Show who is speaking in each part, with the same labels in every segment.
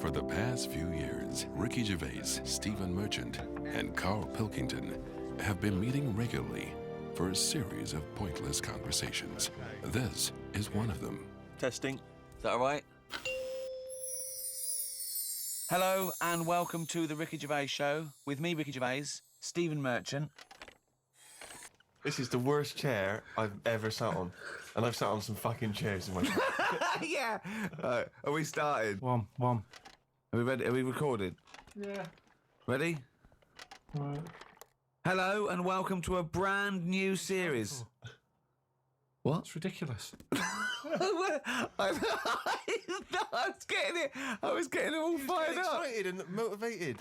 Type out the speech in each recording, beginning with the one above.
Speaker 1: For the past few years, Ricky Gervais, Stephen Merchant, and Carl Pilkington have been meeting regularly for a series of pointless conversations. This is one of them.
Speaker 2: Testing. Is that all right? Hello and welcome to the Ricky Gervais Show with me, Ricky Gervais, Stephen Merchant.
Speaker 3: This is the worst chair I've ever sat on. And I've sat on some fucking chairs in my life.
Speaker 2: Yeah! Are we started?
Speaker 4: One.
Speaker 2: Are we ready? Are we recorded?
Speaker 4: Yeah.
Speaker 2: Ready?
Speaker 4: Right.
Speaker 2: Hello and welcome to a brand new series. What?
Speaker 4: It's ridiculous.
Speaker 2: I was getting it all fired up.
Speaker 3: Excited and motivated.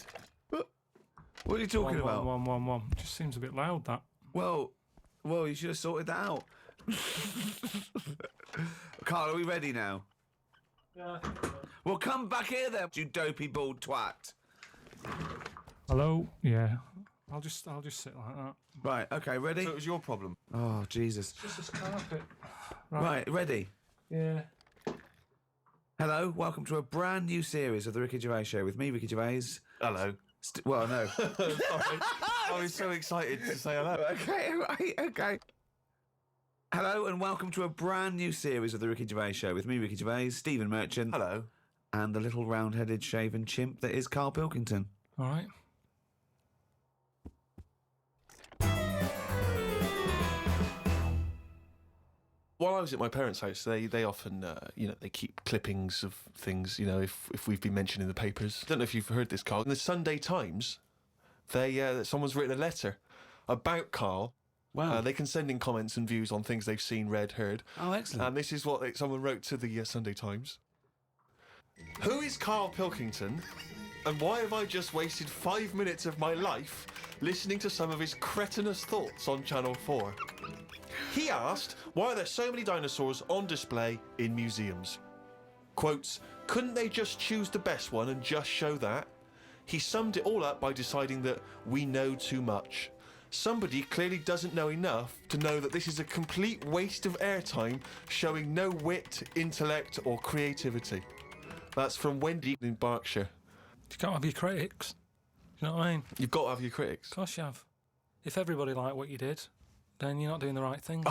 Speaker 2: What are you talking about?
Speaker 4: One. Just seems a bit loud, that.
Speaker 2: Well, you should have sorted that out. Carl, are we ready now?
Speaker 4: Yeah, I think so.
Speaker 2: Well, come back here then, you dopey bald twat.
Speaker 4: Hello? Yeah. I'll just sit like that.
Speaker 2: Right, okay, ready?
Speaker 3: So it was your problem.
Speaker 2: Oh, Jesus.
Speaker 4: Just this carpet.
Speaker 2: Right, ready?
Speaker 4: Yeah.
Speaker 2: Hello, welcome to a brand new series of the Ricky Gervais Show with me, Ricky Gervais.
Speaker 3: Hello.
Speaker 2: Well, no.
Speaker 3: Sorry. I was so excited to say hello.
Speaker 2: Okay. Hello and welcome to a brand new series of the Ricky Gervais Show with me, Ricky Gervais, Stephen Merchant.
Speaker 3: Hello.
Speaker 2: And the little round-headed shaven chimp that is Carl Pilkington.
Speaker 4: All right.
Speaker 3: While I was at my parents' house, they often, they keep clippings of things, if we've been mentioned in the papers. I don't know if you've heard this, Carl. In the Sunday Times, someone's written a letter about Carl.
Speaker 2: Wow.
Speaker 3: They can send in comments and views on things they've seen, read, heard.
Speaker 2: Oh, excellent.
Speaker 3: And this is what someone wrote to the Sunday Times. Who is Carl Pilkington, and why have I just wasted 5 minutes of my life listening to some of his cretinous thoughts on Channel 4? He asked, why are there so many dinosaurs on display in museums? Quotes, couldn't they just choose the best one and just show that? He summed it all up by deciding that we know too much. Somebody clearly doesn't know enough to know that this is a complete waste of airtime, showing no wit, intellect or creativity. That's from Wendy in Berkshire.
Speaker 4: You can't have your critics. You know what I mean?
Speaker 3: You've got to have your critics.
Speaker 4: Of course you have. If everybody liked what you did, then you're not doing the right thing.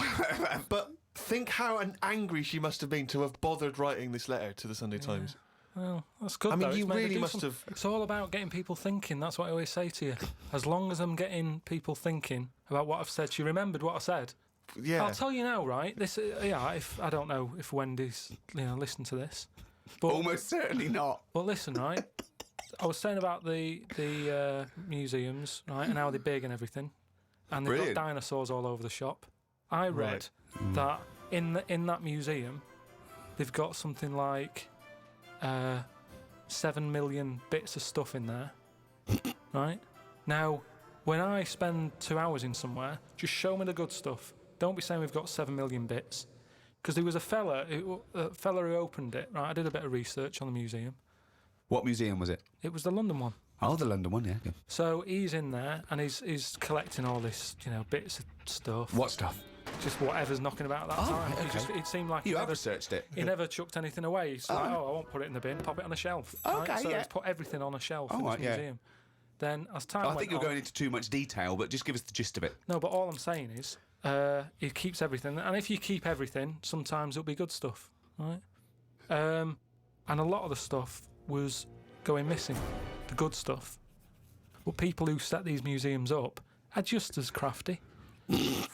Speaker 3: But think how angry she must have been to have bothered writing this letter to the Sunday Times.
Speaker 4: Well, that's good.
Speaker 3: I mean,
Speaker 4: though.
Speaker 3: you
Speaker 4: It's made her
Speaker 3: really
Speaker 4: do
Speaker 3: must
Speaker 4: something.
Speaker 3: have-
Speaker 4: It's all about getting people thinking. That's what I always say to you. As long as I'm getting people thinking about what I've said, she remembered what I said.
Speaker 3: Yeah.
Speaker 4: I'll tell you now, right? This, if I don't know if Wendy's, listen to this, but
Speaker 2: Almost certainly not.
Speaker 4: But listen, right? I was saying about the museums, right, and how they're big and everything, and they've
Speaker 2: Brilliant.
Speaker 4: got dinosaurs all over the shop. I read that in that museum, they've got something like 7 million bits of stuff in there. Right? Now, when I spend 2 hours in somewhere, just show me the good stuff. Don't be saying we've got 7 million bits. Because there was a fella who opened it, right? I did a bit of research on the museum.
Speaker 2: What museum was it?
Speaker 4: It was the London one.
Speaker 2: Oh, the London one, yeah. Good.
Speaker 4: So he's in there and he's collecting all this, bits of stuff.
Speaker 2: What stuff?
Speaker 4: Just whatever's knocking about at that time.
Speaker 2: right, okay.
Speaker 4: It seemed like
Speaker 2: You
Speaker 4: he
Speaker 2: have
Speaker 4: never,
Speaker 2: researched it.
Speaker 4: he never chucked anything away. He's like, I won't put it in the bin, pop it on a shelf.
Speaker 2: Okay,
Speaker 4: So
Speaker 2: yeah.
Speaker 4: he's put everything on a shelf in
Speaker 2: right,
Speaker 4: this
Speaker 2: yeah.
Speaker 4: museum. Then as time
Speaker 2: I
Speaker 4: went
Speaker 2: think you're
Speaker 4: on-
Speaker 2: going into too much detail, but just give us the gist of it.
Speaker 4: No, but all I'm saying is he keeps everything. And if you keep everything, sometimes it'll be good stuff, right? And a lot of the stuff was going missing, the good stuff. But people who set these museums up are just as crafty.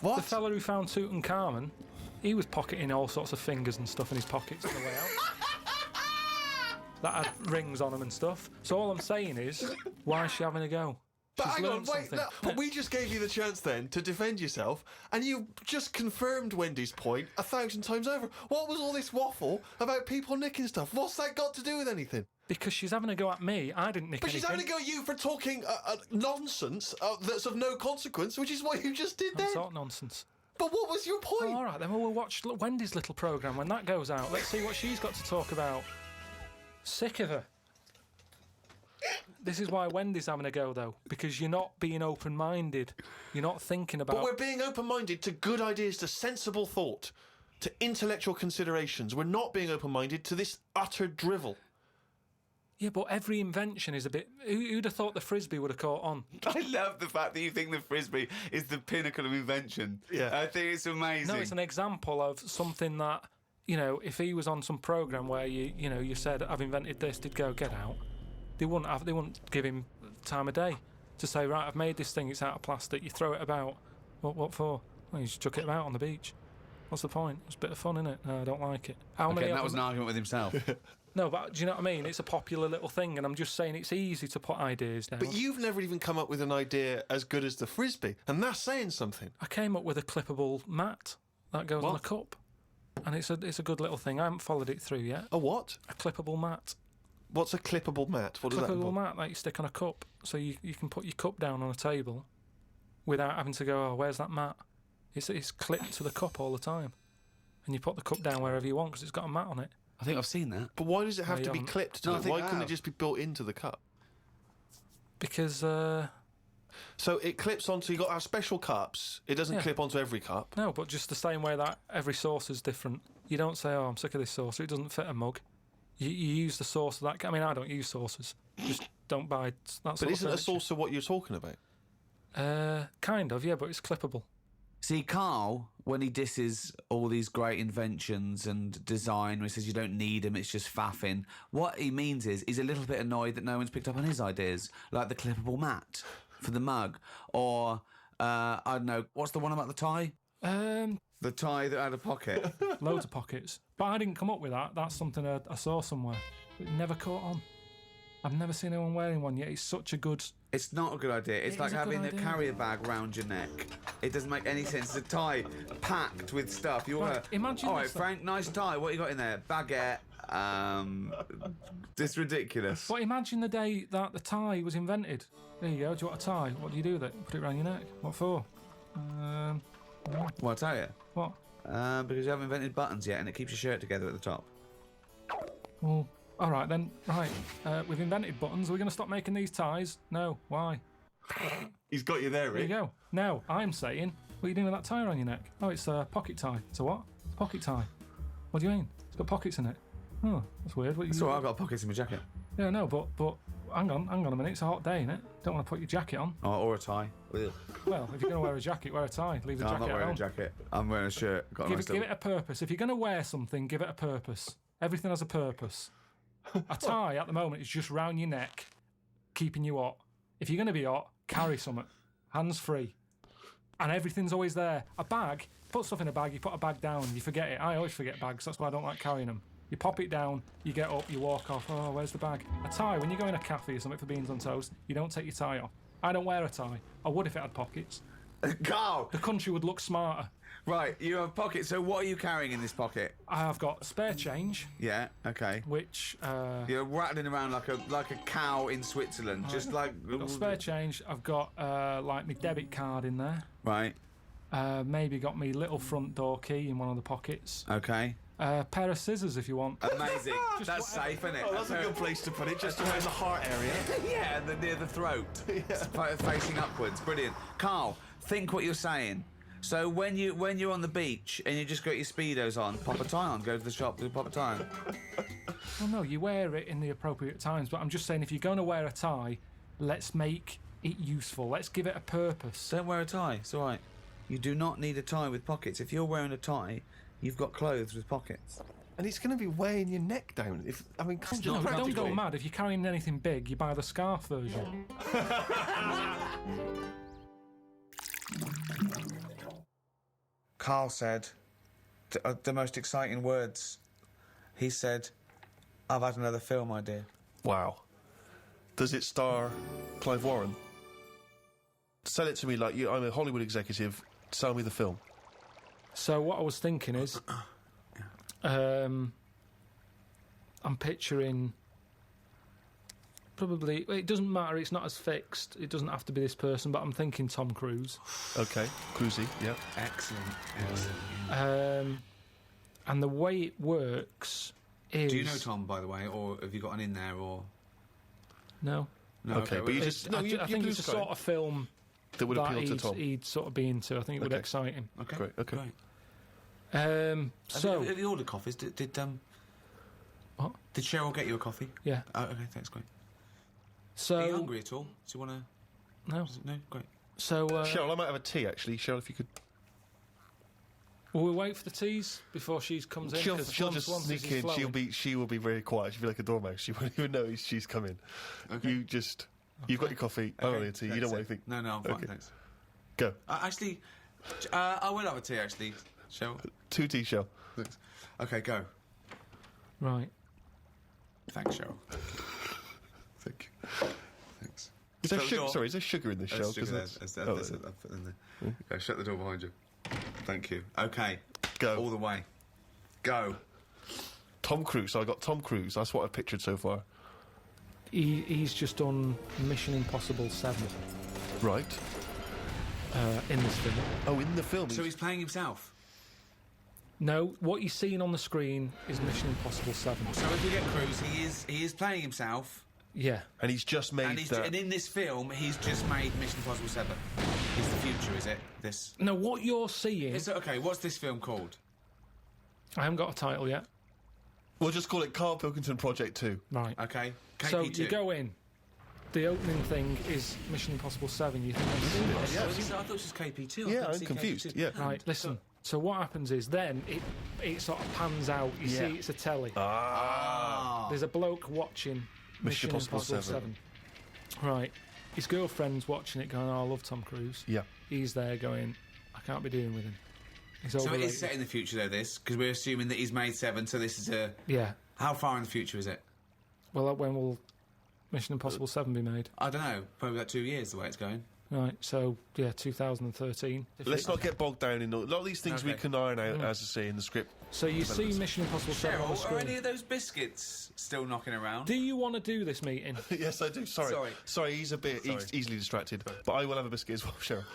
Speaker 2: What?
Speaker 4: The fella who found Tutankhamun, he was pocketing all sorts of fingers and stuff in his pockets on the way out. That had rings on them and stuff. So all I'm saying is, why is she having a go?
Speaker 3: But
Speaker 4: She's
Speaker 3: hang on,
Speaker 4: learned
Speaker 3: wait,
Speaker 4: something.
Speaker 3: no, but we just gave you the chance then to defend yourself, and you just confirmed Wendy's point 1,000 times over. What was all this waffle about people nicking stuff? What's that got to do with anything?
Speaker 4: Because she's having a go at me. I didn't nick
Speaker 3: But she's
Speaker 4: anything.
Speaker 3: having a go at you for talking nonsense that's of no consequence, which is what you just did then.
Speaker 4: Sort of nonsense.
Speaker 3: But what was your point?
Speaker 4: Oh, all right, then we'll watch Wendy's little programme when that goes out. Let's see what she's got to talk about. Sick of her. This is why Wendy's having a go, though, because you're not being open-minded. You're not thinking about...
Speaker 3: But we're being open-minded to good ideas, to sensible thought, to intellectual considerations. We're not being open-minded to this utter drivel.
Speaker 4: Yeah, but every invention is a bit... Who'd have thought the Frisbee would have caught on?
Speaker 2: I love the fact that you think the Frisbee is the pinnacle of invention.
Speaker 3: Yeah.
Speaker 2: I think it's amazing.
Speaker 4: No, it's an example of something that, you know, if he was on some programme where you said, I've invented this, he'd go, get out. They wouldn't give him time of day to say, right, I've made this thing, it's out of plastic, you throw it about. What for? Well, you just chuck it about on the beach. What's the point? It's a bit of fun, isn't it? No, I don't like it.
Speaker 2: Okay, that was an argument with himself.
Speaker 4: No, but do you know what I mean? It's a popular little thing, and I'm just saying it's easy to put ideas down.
Speaker 3: But you've never even come up with an idea as good as the Frisbee, and that's saying something.
Speaker 4: I came up with a clippable mat that goes on a cup, and it's a good little thing. I haven't followed it through yet.
Speaker 3: A what?
Speaker 4: A clippable mat.
Speaker 3: What's a clippable mat? What does that
Speaker 4: Clippable
Speaker 3: involve?
Speaker 4: mat that you stick on a cup, so you can put your cup down on a table without having to go, oh, where's that mat? It's clipped to the cup all the time, and you put the cup down wherever you want because it's got a mat on it.
Speaker 2: I think I've seen that.
Speaker 3: But why does it have
Speaker 4: No,
Speaker 3: to
Speaker 4: you
Speaker 3: be
Speaker 4: haven't.
Speaker 3: clipped to
Speaker 2: No, I
Speaker 3: it?
Speaker 2: think
Speaker 3: Why
Speaker 2: I
Speaker 3: couldn't it
Speaker 2: have.
Speaker 3: just be built into the cup?
Speaker 4: Because
Speaker 3: So it clips onto... You've got our special cups. It doesn't
Speaker 4: Yeah.
Speaker 3: clip onto every cup.
Speaker 4: no, but just the same way that every saucer's different. You don't say, oh, I'm sick of this saucer. It doesn't fit a mug. You use the saucer that... I mean, I don't use saucers. Just don't buy that sort
Speaker 3: But
Speaker 4: of
Speaker 3: isn't a
Speaker 4: furniture.
Speaker 3: saucer what you're talking about?
Speaker 4: Kind of, yeah, but it's clippable.
Speaker 2: See, Carl, when he disses all these great inventions and design, where he says you don't need them, it's just faffing, what he means is he's a little bit annoyed that no one's picked up on his ideas, like the clippable mat for the mug, or, I don't know, what's the one about the tie? The tie that had a pocket.
Speaker 4: Loads of pockets. But I didn't come up with that. That's something I saw somewhere. It never caught on. I've never seen anyone wearing one yet. It's such a good...
Speaker 2: It's not a good idea. It's
Speaker 4: It
Speaker 2: like
Speaker 4: is a good
Speaker 2: having a
Speaker 4: idea.
Speaker 2: carrier bag round your neck. It doesn't make any sense. It's a tie packed with stuff. You want
Speaker 4: Right,
Speaker 2: to...
Speaker 4: imagine
Speaker 2: All right,
Speaker 4: this, though.
Speaker 2: Frank, nice tie. What you got in there? Baguette. It's ridiculous.
Speaker 4: But imagine the day that the tie was invented. There you go. Do you want a tie? What do you do with it? Put it around your neck. What for?
Speaker 2: Well, I'll tell you.
Speaker 4: What?
Speaker 2: Because you haven't invented buttons yet, and it keeps your shirt together at the top.
Speaker 4: Well, all right then. Right. We've invented buttons. Are we going to stop making these ties? No. Why?
Speaker 3: He's got you there,
Speaker 4: There you
Speaker 3: Rick.
Speaker 4: go. Now, I'm saying, what are you doing with that tie around your neck? Oh, it's a pocket tie. It's a what? It's a pocket tie. What do you mean? It's got pockets in it. Oh, that's weird. What
Speaker 2: That's all right, I've got pockets in my jacket.
Speaker 4: Yeah, no, but hang on a minute. It's a hot day, innit? Don't want to put your jacket on.
Speaker 2: Oh, or a tie. Ugh.
Speaker 4: Well, if you're going to wear a jacket, wear a tie. Leave the
Speaker 2: No, I'm
Speaker 4: jacket
Speaker 2: not
Speaker 4: at
Speaker 2: wearing
Speaker 4: home.
Speaker 2: a jacket. I'm wearing a shirt. Got a nice
Speaker 4: Give
Speaker 2: little-
Speaker 4: it a purpose. If you're going to wear something, give it a purpose. Everything has a purpose. A tie at the moment is just round your neck, keeping you hot. If you're going to be hot, carry something. Hands free. And everything's always there. A bag, put stuff in a bag, you put a bag down, you forget it. I always forget bags, that's why I don't like carrying them. You pop it down, you get up, you walk off. Oh, where's the bag? A tie, when you go in a cafe or something for beans on toast, you don't take your tie off. I don't wear a tie. I would if it had pockets.
Speaker 2: Carl!
Speaker 4: The country would look smarter.
Speaker 2: Right, you have pockets. So what are you carrying in this pocket?
Speaker 4: I've got spare change,
Speaker 2: Yeah, okay.
Speaker 4: which...
Speaker 2: You're rattling around like a cow in Switzerland, just like...
Speaker 4: I've got spare change. I've got like my debit card in there.
Speaker 2: Right,
Speaker 4: Maybe got me little front door key in one of the pockets.
Speaker 2: okay.
Speaker 4: Pair of scissors if you want.
Speaker 2: Amazing. That's safe, isn't it?
Speaker 3: Oh, that's a good place to put it, just around the heart area.
Speaker 2: Yeah, near the throat. Facing upwards. Brilliant. Carl, think what you're saying. So when you're on the beach and you just got your Speedos on, pop a tie on, go to the shop, pop a tie on.
Speaker 4: Well, no, you wear it in the appropriate times. But I'm just saying, if you're going to wear a tie, let's make it useful. Let's give it a purpose.
Speaker 2: Don't wear a tie, it's all right. You do not need a tie with pockets. If you're wearing a tie, you've got clothes with pockets.
Speaker 3: And it's going to be weighing your neck down.
Speaker 4: No, don't go mad. If you're carrying anything big, you buy the scarf version.
Speaker 2: Carl said the most exciting words. He said, I've had another film idea.
Speaker 3: Wow. Does it star Clive Warren? Sell it to me like you. I'm a Hollywood executive. Sell me the film.
Speaker 4: So what I was thinking is, I'm picturing probably. It doesn't matter. It's not as fixed. It doesn't have to be this person. But I'm thinking Tom Cruise.
Speaker 3: Okay, Cruisy. Yeah.
Speaker 2: Excellent.
Speaker 4: And the way it works is.
Speaker 2: Do you know Tom, by the way, or have you got an in there, or
Speaker 4: No.
Speaker 2: no?
Speaker 3: Okay, but you just no.
Speaker 4: I think it's a sort of film
Speaker 3: that would
Speaker 4: that
Speaker 3: appeal to Tom.
Speaker 4: he'd sort of be into. I think it would
Speaker 3: Okay.
Speaker 4: excite him.
Speaker 2: Okay,
Speaker 3: Great. Okay.
Speaker 2: Great.
Speaker 4: So
Speaker 2: Have you ordered coffees? Did
Speaker 4: What?
Speaker 2: Did Cheryl get you a coffee?
Speaker 4: Yeah.
Speaker 2: Oh, okay, thanks, great.
Speaker 4: So.
Speaker 2: Are you hungry at all? Do you want to...
Speaker 4: No.
Speaker 2: No? Great.
Speaker 4: So.
Speaker 3: Cheryl, I might have a tea actually. Cheryl, if you could.
Speaker 4: Will we wait for the teas before she comes in?
Speaker 3: She'll
Speaker 4: 'Cause
Speaker 3: just
Speaker 4: once
Speaker 3: sneak
Speaker 4: this is
Speaker 3: in.
Speaker 4: flowing-
Speaker 3: She will be very quiet. She'll be like a dormouse. She won't even know she's coming.
Speaker 2: Okay.
Speaker 3: You've got your coffee. I don't need a tea. You don't want anything.
Speaker 2: No, I'm fine,
Speaker 3: Okay.
Speaker 2: thanks.
Speaker 3: Go.
Speaker 2: Actually, I will have a tea, actually, Cheryl.
Speaker 3: 2 tea, Cheryl.
Speaker 2: Thanks. Okay, go.
Speaker 4: Right.
Speaker 2: Thanks, Cheryl.
Speaker 3: Thank you.
Speaker 2: Thanks.
Speaker 3: Is there
Speaker 2: Shut the
Speaker 3: sugar?
Speaker 2: door.
Speaker 3: Sorry, is there sugar in this, Cheryl? 'Cause that's-
Speaker 2: I'll put it in there. Okay, shut the door behind you. Thank you. Okay.
Speaker 3: Go.
Speaker 2: All the way. Go.
Speaker 3: Tom Cruise. So I got Tom Cruise. That's what I've pictured so far.
Speaker 4: He's just done Mission Impossible 7
Speaker 3: Right.
Speaker 4: in this film.
Speaker 3: Oh, in the film.
Speaker 2: So he's playing himself?
Speaker 4: No, what you're seeing on the screen is Mission Impossible 7.
Speaker 2: So if you get Cruise, he is playing himself,
Speaker 4: Yeah.
Speaker 3: and he's just made that.
Speaker 2: and in this film, he's just made Mission Impossible 7. It's the future, is it? This...
Speaker 4: No, what you're seeing...
Speaker 2: Okay, what's this film called?
Speaker 4: I haven't got a title yet.
Speaker 3: We'll just call it Carl Pilkington Project 2.
Speaker 4: Right.
Speaker 2: Okay. KP2.
Speaker 4: So you go in. The opening thing is Mission Impossible 7. You think I'm doing this?
Speaker 2: I thought it was KP2.
Speaker 3: Yeah, I'm confused. Yeah.
Speaker 4: Right, listen. So what happens is then it sort of pans out. You see it's a telly.
Speaker 2: Ah.
Speaker 4: There's a bloke watching Mission Impossible 7. Right. His girlfriend's watching it going, oh, I love Tom Cruise.
Speaker 3: Yeah.
Speaker 4: He's there going, I can't be doing with him. He's
Speaker 2: So it
Speaker 4: overrated.
Speaker 2: is set in the future, though, this? Because we're assuming that he's made 7, so this is a...
Speaker 4: Yeah.
Speaker 2: How far in the future is it?
Speaker 4: Well, when will Mission Impossible 7 be made?
Speaker 2: I don't know. Probably about 2 years, the way it's going.
Speaker 4: Right, so, yeah, 2013.
Speaker 3: Let's not get bogged down in a lot of these things we
Speaker 2: Okay.
Speaker 3: can iron out, as I say, in the script.
Speaker 4: So you see Mission Impossible 7 on the
Speaker 2: Cheryl, are
Speaker 4: screen.
Speaker 2: any of those biscuits still knocking around?
Speaker 4: Do you want to do this meeting?
Speaker 3: Yes, I do. Sorry, he's a bit easily distracted, but I will have a biscuit as well, Cheryl.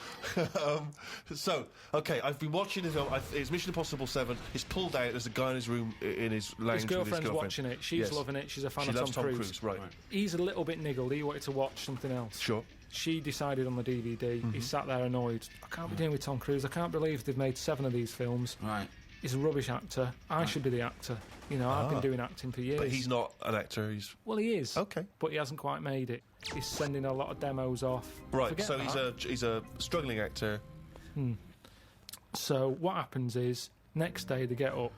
Speaker 3: Okay, I've been watching the film. It's Mission Impossible 7. It's pulled out. There's a guy in his room, in his lounge
Speaker 4: His
Speaker 3: with
Speaker 4: girlfriend's
Speaker 3: his girlfriend.
Speaker 4: watching it. She's
Speaker 3: Yes.
Speaker 4: loving it. She's a fan
Speaker 3: She
Speaker 4: of
Speaker 3: loves
Speaker 4: Tom Cruise.
Speaker 3: Right.
Speaker 4: He's a little bit niggled. He wanted to watch something else.
Speaker 3: Sure.
Speaker 4: She decided on the DVD. He sat there annoyed. I can't be dealing with Tom Cruise. I can't believe they've made 7 of these films.
Speaker 2: Right.
Speaker 4: He's a rubbish actor. I should be the actor. You know, I've been doing acting for years.
Speaker 3: But he's not an actor. He's
Speaker 4: Well, he is.
Speaker 3: okay.
Speaker 4: But he hasn't quite made it. He's sending a lot of demos off.
Speaker 3: Right.
Speaker 4: Forget
Speaker 3: So
Speaker 4: that.
Speaker 3: he's a struggling actor.
Speaker 4: So what happens is, next day they get up,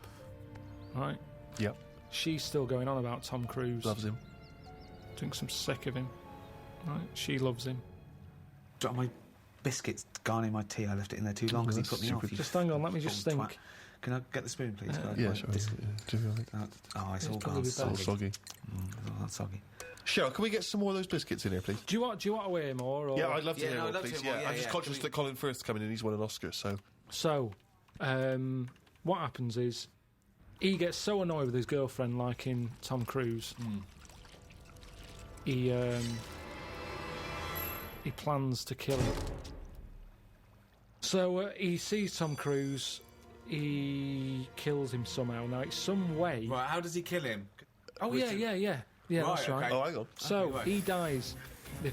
Speaker 4: right?
Speaker 3: Yep.
Speaker 4: She's still going on about Tom Cruise.
Speaker 3: Loves him.
Speaker 4: Thinks I'm sick of him. Right? She loves him.
Speaker 2: Got my biscuits gone in my tea. I left it in there too long because he
Speaker 3: that's
Speaker 2: put me off.
Speaker 3: stupid.
Speaker 2: you
Speaker 4: Just hang on, let me just
Speaker 2: fucking
Speaker 4: think.
Speaker 2: twat. Can I get the spoon, please? Can I-
Speaker 3: Yeah,
Speaker 2: my
Speaker 3: sure.
Speaker 2: biscuit-
Speaker 3: Do you like
Speaker 2: Oh, it's all
Speaker 4: probably
Speaker 2: gone.
Speaker 4: be
Speaker 3: so
Speaker 4: better.
Speaker 3: soggy?
Speaker 2: Oh, that's soggy.
Speaker 3: Cheryl, can we get some more of those biscuits in here, please?
Speaker 4: Do you want to weigh more? Or?
Speaker 3: Yeah, I'd love to
Speaker 2: Yeah,
Speaker 3: hear
Speaker 2: no,
Speaker 3: more,
Speaker 2: I'd love to
Speaker 3: please.
Speaker 2: hear more,
Speaker 3: Yeah,
Speaker 2: yeah,
Speaker 3: I'm just
Speaker 2: yeah.
Speaker 3: conscious
Speaker 2: Can
Speaker 3: that Colin Firth's coming in. He's won an Oscar, so
Speaker 4: So, what happens is, he gets so annoyed with his girlfriend liking Tom Cruise. He plans to kill him. So he sees Tom Cruise. He kills him somehow. Now it's some way.
Speaker 2: Right, how does he kill him?
Speaker 4: Oh
Speaker 2: Which-
Speaker 4: yeah. That's right.
Speaker 2: okay.
Speaker 3: oh, hang on.
Speaker 4: So
Speaker 2: right.
Speaker 4: he dies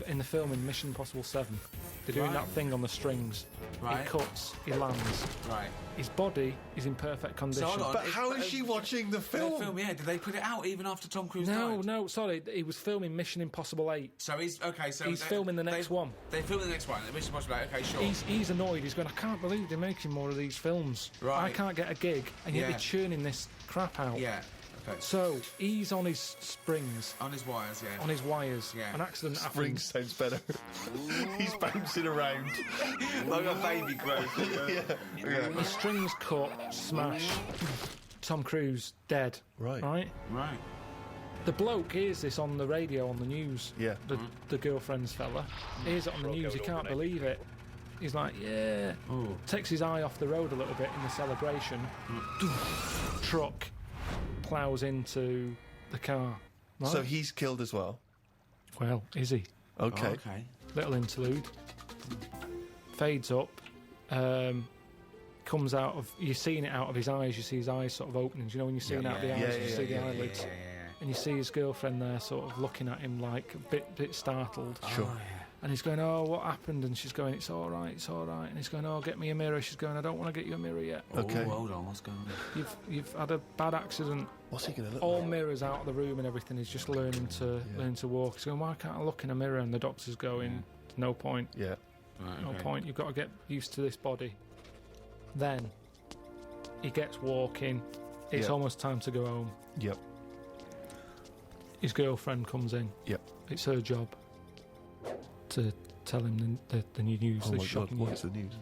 Speaker 4: in the film in Mission Impossible 7. They're doing
Speaker 2: Right.
Speaker 4: that thing on the strings.
Speaker 2: Right.
Speaker 4: He cuts. He lands.
Speaker 2: Right.
Speaker 4: His body is in perfect condition.
Speaker 2: hold on.
Speaker 3: But how is she watching the
Speaker 2: The
Speaker 3: film?
Speaker 2: yeah. Did they put it out even after Tom Cruise died?
Speaker 4: No, sorry. He was filming Mission Impossible 8.
Speaker 2: So he's okay. So
Speaker 4: He's filming the next one.
Speaker 2: They filming the next one. Mission Impossible. Okay, sure.
Speaker 4: He's annoyed. He's going, I can't believe they're making more of these films.
Speaker 2: Right.
Speaker 4: I can't get a gig, and yet
Speaker 2: Yeah.
Speaker 4: they're churning this crap out.
Speaker 2: Yeah. Okay.
Speaker 4: So he's on his springs,
Speaker 2: On his wires. Yeah.
Speaker 4: on his wires.
Speaker 2: Yeah.
Speaker 4: An accident
Speaker 3: Spring
Speaker 4: happens.
Speaker 3: sounds better. He's bouncing around.
Speaker 2: like a baby growth.
Speaker 4: His strings cut, smash. Tom Cruise dead.
Speaker 3: Right.
Speaker 4: Right.
Speaker 2: Right.
Speaker 4: The bloke hears this on the radio, on the news.
Speaker 3: Yeah.
Speaker 4: The girlfriend's fella hears it on the news. He can't believe it. He's like, yeah.
Speaker 2: Oh.
Speaker 4: Takes his eye off the road a little bit in the celebration. Truck ploughs into the car. Right?
Speaker 3: So he's killed as well.
Speaker 4: Well, is he?
Speaker 3: Okay.
Speaker 2: Okay.
Speaker 4: Little interlude. Fades up. Comes out of. You're seeing it out of his eyes. You see his eyes sort of opening. You know when you're seeing out the eyes,
Speaker 3: Yeah,
Speaker 4: you
Speaker 3: yeah,
Speaker 4: see the
Speaker 3: yeah,
Speaker 4: eyelids.
Speaker 2: Yeah.
Speaker 4: And you see his girlfriend there, sort of looking at him like a bit startled.
Speaker 3: Sure.
Speaker 2: Oh,
Speaker 4: And he's going, oh, what happened? And she's going, it's all right, it's all right. And he's going, oh, get me a mirror. She's going, I don't want to get you a mirror yet.
Speaker 3: Okay.
Speaker 2: Oh, hold on, what's going on?
Speaker 4: You've had a bad accident.
Speaker 3: What's he going to look
Speaker 4: All
Speaker 3: like?
Speaker 4: mirrors out of the room and everything. He's just learning to walk. He's going, why can't I look in a mirror? And the doctor's going, no point.
Speaker 3: Yeah.
Speaker 2: Right,
Speaker 4: No
Speaker 2: okay.
Speaker 4: point. You've got to get used to this body. Then he gets walking. It's
Speaker 3: Yeah.
Speaker 4: almost time to go home.
Speaker 3: Yep.
Speaker 4: His girlfriend comes in.
Speaker 3: Yep.
Speaker 4: It's her job to tell him the new news,
Speaker 3: Oh
Speaker 4: the
Speaker 3: my God,
Speaker 4: shocking
Speaker 3: what's
Speaker 4: news.
Speaker 3: the news?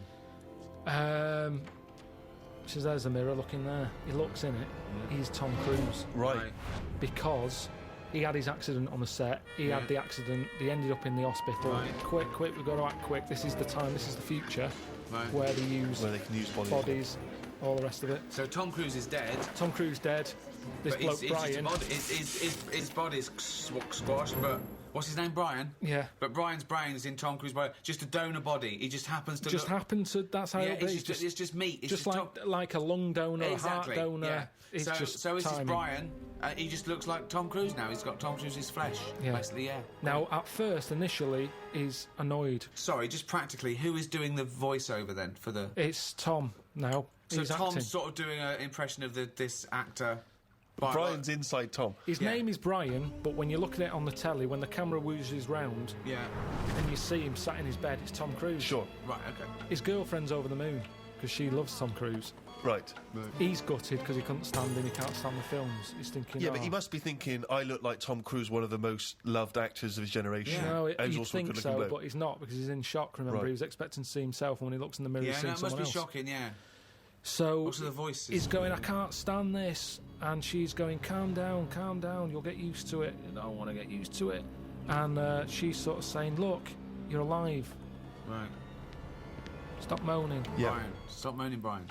Speaker 4: She says, there's a mirror, look in there. He looks in it. He's Tom Cruise.
Speaker 3: Right.
Speaker 4: Because he had his accident on the set. He had the accident. He ended up in the hospital.
Speaker 2: Right.
Speaker 4: Quick, we've got to act quick. This is the time. This is the future
Speaker 2: Right.
Speaker 4: where they use
Speaker 3: Where they can use
Speaker 4: bodies, all the rest of it.
Speaker 2: So Tom Cruise is dead.
Speaker 4: Tom Cruise dead. This
Speaker 2: But
Speaker 4: bloke,
Speaker 2: it's just a
Speaker 4: Bryan.
Speaker 2: body. His body's squashed, but what's his name? Brian?
Speaker 4: Yeah.
Speaker 2: But Brian's brain is in Tom Cruise's body. Just a donor body. He just happens to
Speaker 4: Just
Speaker 2: look...
Speaker 4: happened to. That's how
Speaker 2: Yeah,
Speaker 4: it'll be.
Speaker 2: it's just meat. It's
Speaker 4: just
Speaker 2: Tom-
Speaker 4: like a lung donor,
Speaker 2: Exactly.
Speaker 4: a heart donor.
Speaker 2: Yeah.
Speaker 4: It's
Speaker 2: so,
Speaker 4: just
Speaker 2: so is this
Speaker 4: timing.
Speaker 2: Brian. He just looks like Tom Cruise now. He's got Tom Cruise's flesh.
Speaker 4: Yeah.
Speaker 2: Basically, yeah.
Speaker 4: Now, at first, initially, he's annoyed.
Speaker 2: Sorry, just practically, who is doing the voiceover then for the...
Speaker 4: It's Tom now.
Speaker 2: So
Speaker 4: He's
Speaker 2: Tom's
Speaker 4: acting.
Speaker 2: sort of doing an impression of this actor. But
Speaker 3: Brian's inside Tom.
Speaker 4: His
Speaker 2: Yeah.
Speaker 4: name is Bryan, but when you look at it on the telly, when the camera wheezes round
Speaker 2: Yeah.
Speaker 4: and you see him sat in his bed, it's Tom Cruise.
Speaker 3: Sure.
Speaker 2: Right, okay.
Speaker 4: His girlfriend's over the moon because she loves Tom Cruise.
Speaker 3: Right.
Speaker 4: He's gutted because he couldn't stand him, he can't stand the films. He's thinking,
Speaker 3: Yeah, but
Speaker 4: "Oh."
Speaker 3: he must be thinking, I look like Tom Cruise, one of the most loved actors of his generation.
Speaker 4: No,
Speaker 3: And he's
Speaker 4: you'd
Speaker 3: also a
Speaker 4: think
Speaker 3: good-looking
Speaker 4: so,
Speaker 3: bloke.
Speaker 4: but he's not because he's in shock. Remember,
Speaker 3: Right.
Speaker 4: he was expecting to see himself, and when he looks in the mirror, he's
Speaker 2: Yeah,
Speaker 4: seeing
Speaker 2: no, it must
Speaker 4: someone
Speaker 2: be
Speaker 4: else.
Speaker 2: shocking, yeah.
Speaker 4: So
Speaker 2: Also the voices.
Speaker 4: he's going, I can't stand this, and she's going, calm down, you'll get used to it. I don't want to get used to it. And she's sort of saying, look, you're alive.
Speaker 2: Right.
Speaker 4: Stop moaning.
Speaker 3: Yeah.
Speaker 2: Brian. Stop moaning, Brian.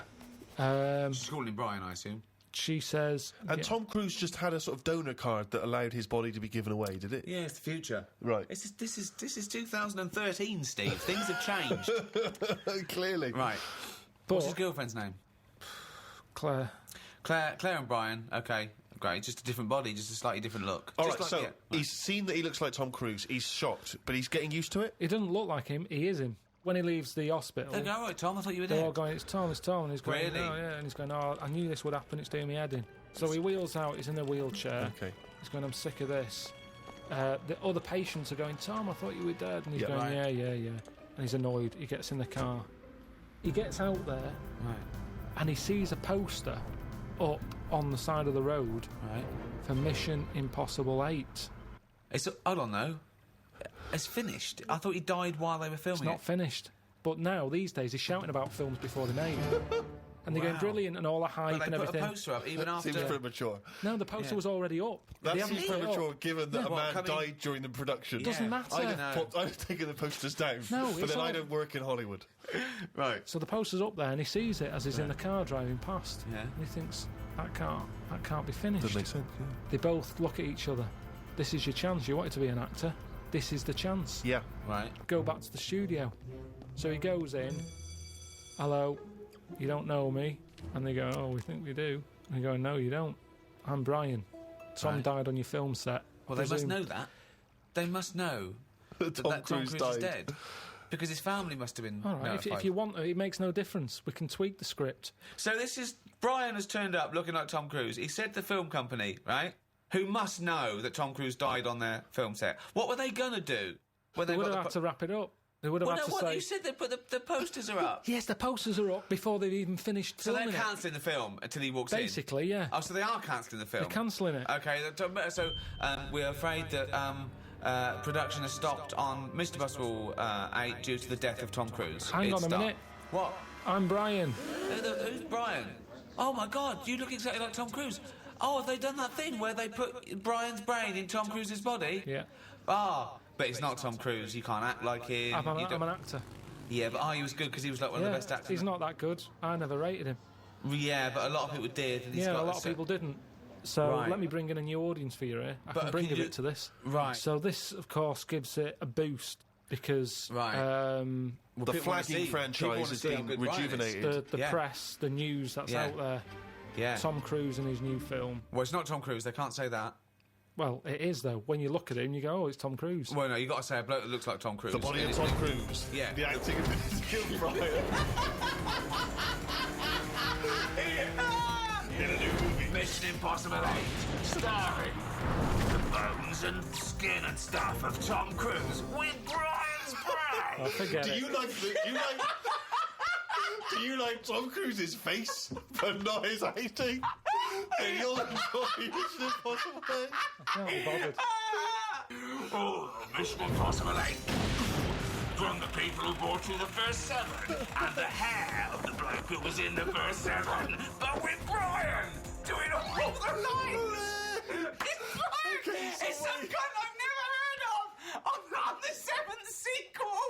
Speaker 2: She's calling him Brian, I assume.
Speaker 4: She says,
Speaker 3: And
Speaker 4: yeah,
Speaker 3: Tom Cruise just had a sort of donor card that allowed his body to be given away, did it?
Speaker 2: Yeah, it's the future.
Speaker 3: Right.
Speaker 2: This is 2013, Steve. Things have changed.
Speaker 3: Clearly.
Speaker 2: Right.
Speaker 4: but
Speaker 2: What's his girlfriend's name?
Speaker 4: Claire,
Speaker 2: Claire and Brian. Okay, great. Just a different body, just a slightly different look.
Speaker 3: All
Speaker 2: Just
Speaker 3: right,
Speaker 2: like-
Speaker 3: so
Speaker 2: yeah, right.
Speaker 3: he's seen that he looks like Tom Cruise. He's shocked, but he's getting used to it.
Speaker 4: he doesn't look like him, he is him. When he leaves the hospital,
Speaker 2: They go, all right, Tom. I thought you were
Speaker 4: they're all
Speaker 2: dead.
Speaker 4: going, it's Tom, and he's going,
Speaker 2: Really?
Speaker 4: oh yeah, and he's going, oh, I knew this would happen, it's doing me head in. So he wheels out, he's in a wheelchair,
Speaker 3: Okay.
Speaker 4: he's going, I'm sick of this. The other patients are going, Tom, I thought you were dead, and he's
Speaker 3: Yeah.
Speaker 4: going,
Speaker 2: Right.
Speaker 4: yeah, and he's annoyed, he gets in the car. He gets out there,
Speaker 2: Right,
Speaker 4: and he sees a poster up on the side of the road
Speaker 2: right.
Speaker 4: for Mission Impossible 8.
Speaker 2: Hold on, though. It's finished. I thought he died while they were
Speaker 4: It's
Speaker 2: filming
Speaker 4: not
Speaker 2: it.
Speaker 4: finished. But now, these days, he's shouting about films before they're made. And they're going
Speaker 2: Wow.
Speaker 4: brilliant and all the hype
Speaker 2: But
Speaker 4: and
Speaker 2: they put
Speaker 4: everything.
Speaker 2: a poster up even after.
Speaker 3: Seems premature.
Speaker 4: No, the poster
Speaker 2: Yeah.
Speaker 4: was already up.
Speaker 3: That
Speaker 4: They haven't
Speaker 3: seems
Speaker 4: put it up.
Speaker 3: premature given that a
Speaker 2: What,
Speaker 3: man
Speaker 2: coming-
Speaker 3: died during the production.
Speaker 4: Doesn't
Speaker 2: Yeah.
Speaker 4: matter.
Speaker 2: I don't know.
Speaker 3: I've taken the posters down.
Speaker 4: No,
Speaker 3: but
Speaker 4: it's
Speaker 3: then I
Speaker 4: all-
Speaker 3: don't work in Hollywood.
Speaker 2: Right.
Speaker 4: So the poster's up there and he sees it as he's in the car driving past.
Speaker 2: Yeah.
Speaker 4: And he thinks, that can't be finished.
Speaker 3: Doesn't make sense.
Speaker 4: They both look at each other. This is your chance. You wanted to be an actor. This is the chance.
Speaker 3: Yeah.
Speaker 2: Right.
Speaker 4: Go back to the studio. So he goes in. Hello, you don't know me? And they go, oh, we think we do. And they go, no, you don't. I'm Bryan. Tom
Speaker 2: Right.
Speaker 4: died on your film set.
Speaker 2: Well, they must
Speaker 4: Presume-
Speaker 2: know that. They must know that
Speaker 3: Tom
Speaker 2: Tom
Speaker 3: Cruise
Speaker 2: Cruise is
Speaker 3: died.
Speaker 2: dead. Because his family must have been
Speaker 4: All right, if
Speaker 2: notified.
Speaker 4: you want to, it makes no difference. We can tweak the script.
Speaker 2: So this is... Brian has turned up looking like Tom Cruise. He said the film company, right, who must know that Tom Cruise died on their film set. What were they going to do? When
Speaker 4: They would
Speaker 2: got
Speaker 4: have had to wrap it up. They would have
Speaker 2: Well,
Speaker 4: had
Speaker 2: no,
Speaker 4: to
Speaker 2: what?
Speaker 4: say...
Speaker 2: You said they put the posters are up.
Speaker 4: Yes, the posters are up before they've even finished
Speaker 2: So they're
Speaker 4: filming it.
Speaker 2: cancelling the film until he walks
Speaker 4: Basically, yeah.
Speaker 2: in? Oh, so they are cancelling the film?
Speaker 4: They're cancelling it.
Speaker 2: Okay, so we're afraid that production has stopped on Mr. Possible 8 due to the death of Tom Cruise.
Speaker 4: Hang on a minute.
Speaker 2: What?
Speaker 4: I'm Bryan.
Speaker 2: Who's Brian? Oh my God, you look exactly like Tom Cruise. Oh, have they done that thing where they put Brian's brain in Tom Cruise's body?
Speaker 4: Yeah.
Speaker 2: Ah, but it's not Tom Cruise. You can't act like him.
Speaker 4: I'm
Speaker 2: You
Speaker 4: an
Speaker 2: don't-
Speaker 4: actor.
Speaker 2: Yeah, but he was good because he was like one of
Speaker 4: Yeah,
Speaker 2: the best actors.
Speaker 4: he's not that good. I never rated him.
Speaker 2: Yeah, but a lot of people did. And he's
Speaker 4: Yeah,
Speaker 2: got
Speaker 4: a lot
Speaker 2: this,
Speaker 4: of people didn't. So
Speaker 2: Right.
Speaker 4: let me bring in a new audience for you here. I
Speaker 2: But
Speaker 4: can bring
Speaker 2: can
Speaker 4: a
Speaker 2: you-
Speaker 4: bit to this.
Speaker 2: Right.
Speaker 4: So this, of course, gives it a boost because
Speaker 2: Right.
Speaker 3: The
Speaker 2: People wanna
Speaker 3: flagging
Speaker 2: see- people
Speaker 3: franchise
Speaker 2: wanna
Speaker 3: has
Speaker 2: see how
Speaker 3: been
Speaker 2: good Brian is.
Speaker 3: rejuvenated.
Speaker 4: the
Speaker 2: Yeah.
Speaker 4: press, the news that's
Speaker 2: Yeah.
Speaker 4: out there,
Speaker 2: Yeah.
Speaker 4: Tom Cruise and his new film.
Speaker 2: Well, it's not Tom Cruise. They can't say that.
Speaker 4: Well, it is, though. When you look at him, you go, oh, it's Tom Cruise.
Speaker 2: Well, no, you got to say a bloke that looks like Tom Cruise.
Speaker 3: The body of Tom Cruise.
Speaker 2: Yeah.
Speaker 3: The acting of Bryan. In a new movie.
Speaker 2: Mission Impossible 8, starring the bones and skin and stuff of Tom Cruise with Brian's brain.
Speaker 4: Oh, forget
Speaker 3: Do
Speaker 4: it.
Speaker 3: you like Tom Cruise's face, but not his acting? And you'll enjoy Mission Impossible 8.
Speaker 4: I'm not bothered.
Speaker 2: Oh, Mission Impossible 8. From the people who brought you the first 7, and the hair of the bloke who was in the first 7, but with Brian doing all the lines. It's Brian. It's some cunt I've never heard of on the 7th sequel.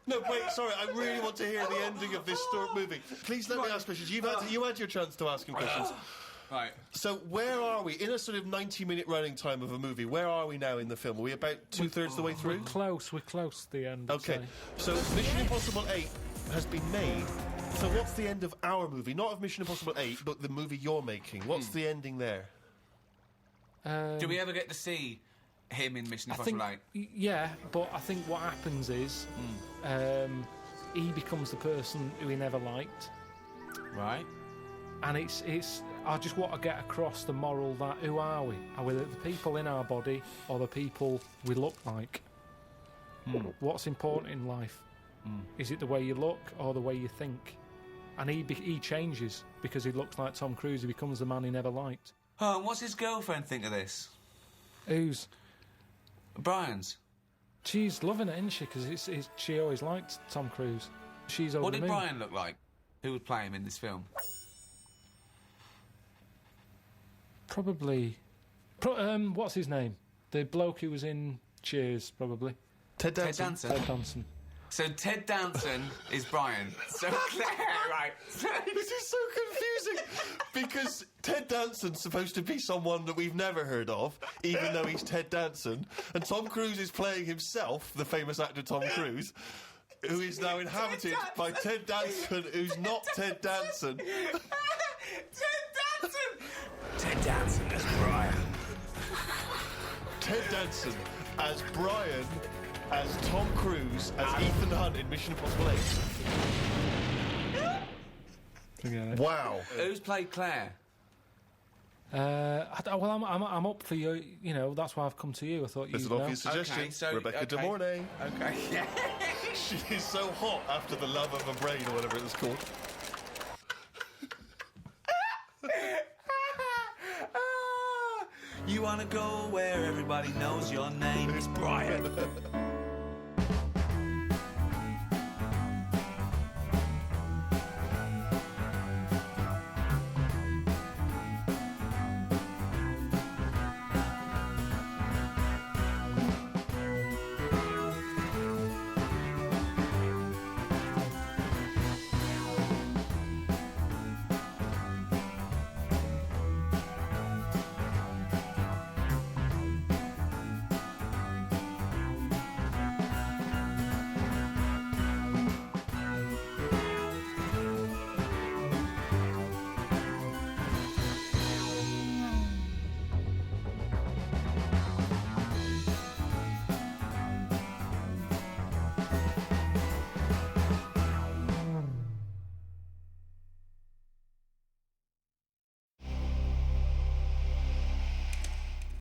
Speaker 3: No, wait, sorry, I really want to hear the ending of this movie. Please let me ask questions. You had your chance to ask him questions.
Speaker 2: Right.
Speaker 3: So where are we? In a sort of 90-minute running time of a movie, where are we now in the film? Are we about two-thirds the way through?
Speaker 4: We're close to the end. I'd
Speaker 3: Okay,
Speaker 4: say.
Speaker 3: so Mission Impossible 8 has been made. So what's the end of our movie? Not of Mission Impossible 8, but the movie you're making. What's the ending there?
Speaker 2: Do we ever get to see him in Mission
Speaker 4: I
Speaker 2: Impossible
Speaker 4: think,
Speaker 2: 8?
Speaker 4: yeah, but I think what happens is he becomes the person who he never liked.
Speaker 2: Right.
Speaker 4: And it's. I just want to get across the moral that who are we? Are we the people in our body or the people we look like? What's important in life? Is it the way you look or the way you think? And he changes because he looks like Tom Cruise. He becomes the man he never liked.
Speaker 2: Oh, and what's his girlfriend think of this?
Speaker 4: Who's?
Speaker 2: Brian's.
Speaker 4: She's loving it, isn't she? Because she always liked Tom Cruise. She's over
Speaker 2: What
Speaker 4: the
Speaker 2: did
Speaker 4: moon.
Speaker 2: Brian look like? Who would play him in this film?
Speaker 4: Probably. What's his name? The bloke who was in Cheers, probably.
Speaker 3: Ted
Speaker 2: Ted
Speaker 3: Danson.
Speaker 2: Danson.
Speaker 4: Ted Danson.
Speaker 2: So Ted Danson is Brian. So Claire, right.
Speaker 3: This is so confusing because Ted Danson's supposed to be someone that we've never heard of, even though he's Ted Danson, and Tom Cruise is playing himself, the famous actor Tom Cruise, who is now inhabited by Ted Danson, who's not Ted Danson.
Speaker 2: Ted Danson as Brian.
Speaker 3: Ted Danson as Brian, as Tom Cruise, as Ethan Hunt in Mission Impossible 8.
Speaker 4: Forget it.
Speaker 3: Wow.
Speaker 2: Who's played Claire?
Speaker 4: Well, I'm up for you. You know, that's why I've come to you. I thought
Speaker 3: There's
Speaker 4: you'd
Speaker 3: an
Speaker 4: know.
Speaker 3: obvious suggestion.
Speaker 2: Okay, so-
Speaker 3: Rebecca De
Speaker 2: okay.
Speaker 3: Mornay.
Speaker 2: Okay. Yeah.
Speaker 3: She is so hot after the love of a brain or whatever it was called.
Speaker 2: You wanna go where everybody knows your name is Brian.